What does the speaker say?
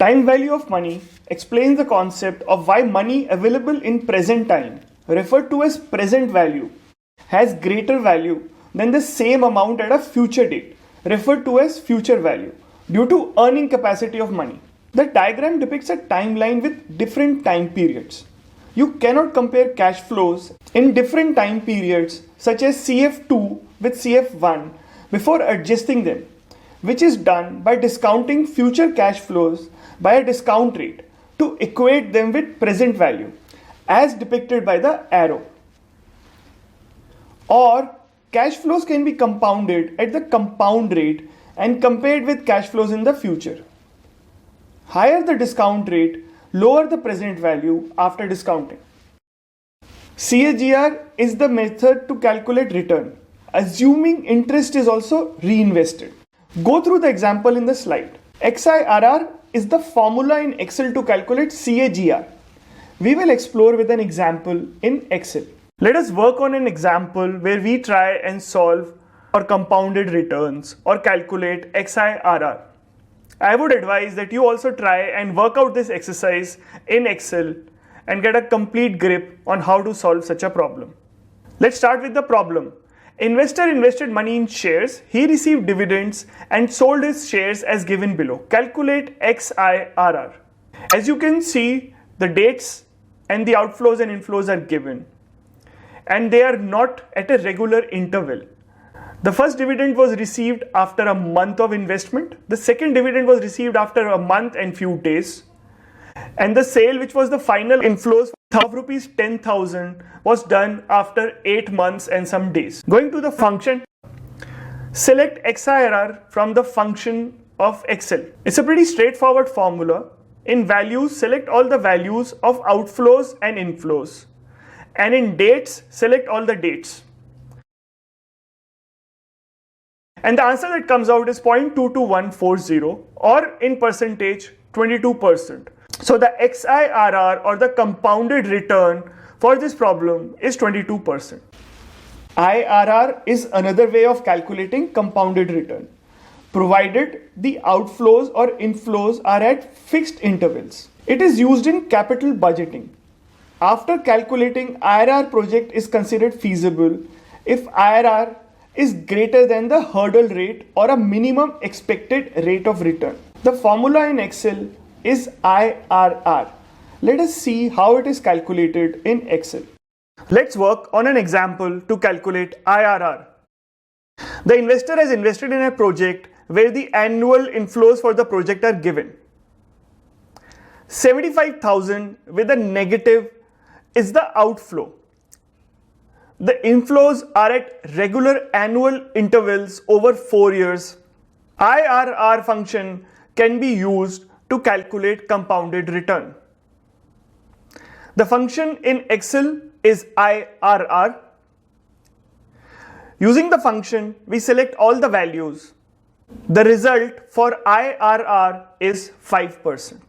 Time value of money explains the concept of why money available in present time, referred to as present value, has greater value than the same amount at a future date, referred to as future value, due to earning capacity of money. The diagram depicts a timeline with different time periods. You cannot compare cash flows in different time periods such as CF2 with CF1 before adjusting them, which is done by discounting future cash flows by a discount rate to equate them with present value as depicted by the arrow. Or cash flows can be compounded at the compound rate and compared with cash flows in the future. Higher the discount rate, lower the present value after discounting. CAGR is the method to calculate return, assuming interest is also reinvested. Go through the example in the slide. XIRR is the formula in Excel to calculate CAGR. We will explore with an example in Excel. Let us work on an example where we try and solve for compounded returns or calculate XIRR. I would advise that you also try and work out this exercise in Excel and get a complete grip on how to solve such a problem. Let's start with the problem. Investor invested money in shares, he received dividends and sold his shares as given below. Calculate XIRR. As you can see, the dates and the outflows and inflows are given, and they are not at a regular interval. The first dividend was received after a month of investment. The second dividend was received after a month and few days. And the sale, which was the final inflows of rupees 10,000, was done after 8 months and some days. Going to the function, select XIRR from the function of Excel. It's a pretty straightforward formula. In values, select all the values of outflows and inflows. And in dates, select all the dates. And the answer that comes out is 0.22140, or in percentage 22%. So the XIRR, or the compounded return for this problem, is 22%. IRR is another way of calculating compounded return, provided the outflows or inflows are at fixed intervals. It is used in capital budgeting. After calculating, IRR project is considered feasible if IRR is greater than the hurdle rate or a minimum expected rate of return. The formula in Excel is IRR. Let us see how it is calculated in Excel. Let's work on an example to calculate IRR. The investor has invested in a project where the annual inflows for the project are given. 75,000 with a negative is the outflow. The inflows are at regular annual intervals over 4 years. IRR function can be used to calculate compounded return. The function in Excel is IRR. Using the function, we select all the values. The result for IRR is 5%.